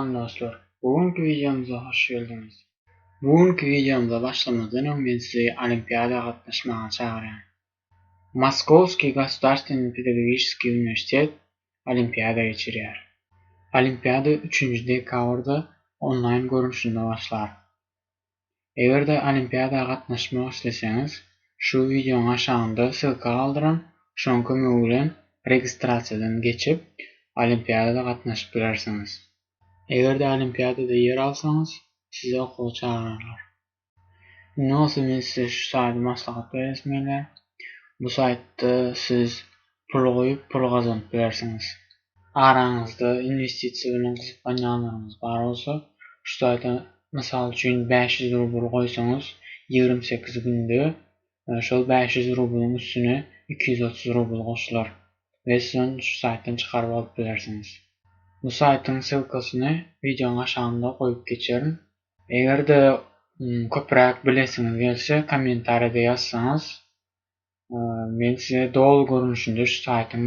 Salam dostlar. Bugünkü videomuza hoş geldiniz. Bugünkü videomuza başlamadan önce men sizi olimpiada gatnaşmaga çağırýan. Moskovskiy Государственный педагогический университет olimpiada geçirýär. Olimpiada 3-nji dekabrda online görünüşinde başlar. Egerde olimpiada gatnaşmak isleseňiz, şu videoň aşagynda sylka galdyran, şoň kömegi bilen registrasiýadan geçip olimpiadada gatnaşyp bilersiňiz. Egerde olimpiadada yer alsaňyz, sizi okuwga çağırarlar. Näme men size şu saýtda maslahat beresmeýler. Bu saýtda siz pul goýup pul gazanyp bilersiňiz. Araňyzda investisiýa bilen gyzykdan ýanlaryňyz bar bolsa, şu saýta mysal üçin 500 rubl goýsaňyz 28 günde şol 500 rublyň üstüne 230 rubl goşular we siz şu saýtdan çykaryp alyp bilersiňiz. Bu saýtyň sylkasyny videoň aşagynda goýup geçerim. Egerde köpräk bilesiňiz gelse kommentariýada ýazsaňyz, men size dol görünüşinde şu saýtyň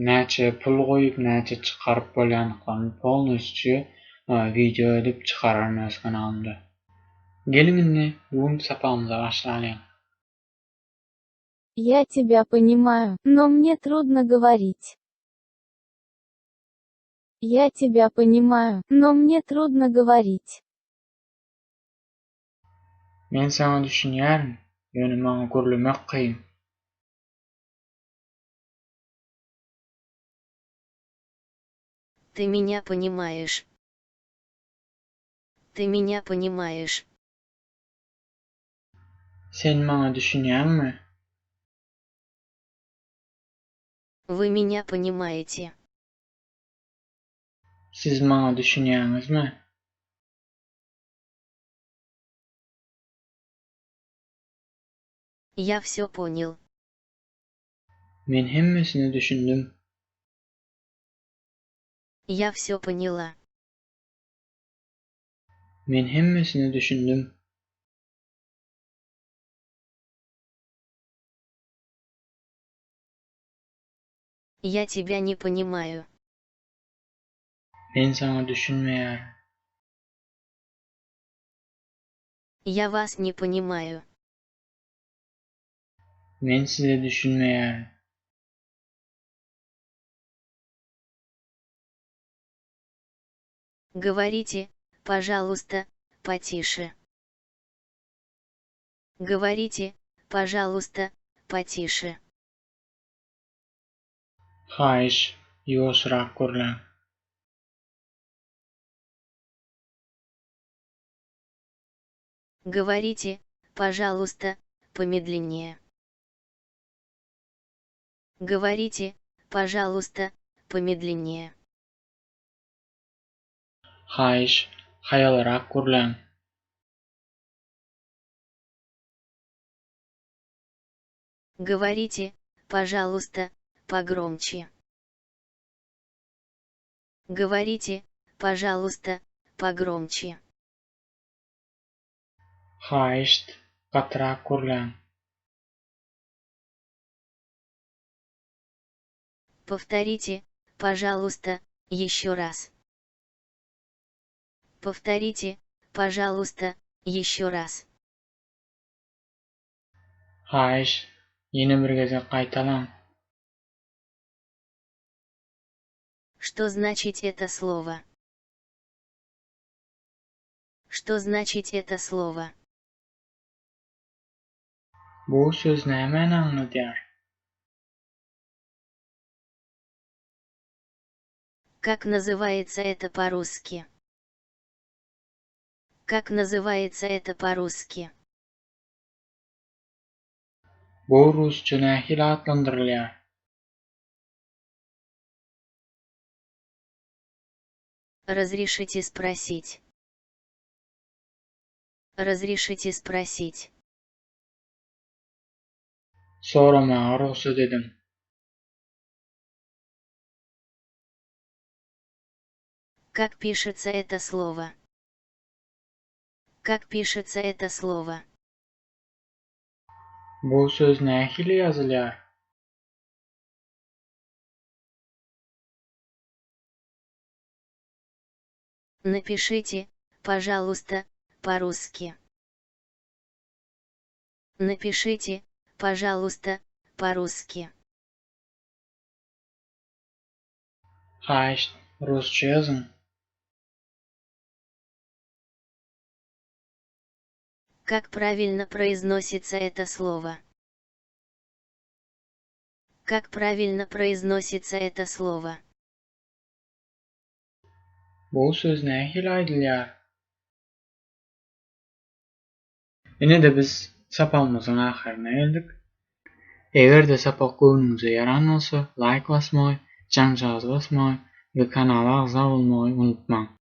näçe pul goýup näçe çykaryp bolýanlyklaryny polnosy video edip çykararym öz kanalymda. Gelin indi bugün sapamyza başlaýan. Я тебя понимаю, но мне трудно говорить. Я тебя понимаю, но мне трудно говорить. Men sana düşünýärim, ýöne maňa gürlemek kyn. Ты меня понимаешь. Ты меня понимаешь. Sen maňa düşünýärmi? Вы меня понимаете. Siz maňa düşünýäňizmi? Я всё понял. Men hemmesini düşündüm. Я всё поняла. Men hemmesini düşündüm. Я тебя не понимаю. Men sana düşünmeýär. Я вас не понимаю. Men size düşünmeýär. Говорите, пожалуйста, потише. Говорите, пожалуйста, потише. Haýyş, ýoşrak gürlen. Говорите, пожалуйста, помедленнее. Говорите, пожалуйста, помедленнее. Haýyş, haýalrak gürlen. Говорите, пожалуйста, погромче. Говорите, пожалуйста, погромче. Haýyş, gatrak gürlen. Повторите, пожалуйста, еще раз. Повторите, пожалуйста, еще раз. Haýyş, ýene bir geze gaýtalan. Что значит это слово? Что значит это слово? Bu söz nämäni aňladýar? Как называется это по-русски? Как называется это по-русски? Bu rusça nähili adlandyrylýar? Разрешите спросить. Разрешите спросить. Soramaga ruhsat edin. Как пишется это слово? Как пишется это слово? Bu söz nähili ýazylýar? Напишите, пожалуйста, по-русски. Напишите, пожалуйста, по-русски. Reicht. Rusça yazın. Как правильно произносится это слово? Как правильно произносится это слово? Bu söz nähil aýdylýar? Ine-de biz sapalymyzyň ahyryna geldik. Eger-de sapak göwnüňize ýaran bolsa, like basmagy, jaňjagy basmagy we kanala agza bolmagy unutmaň.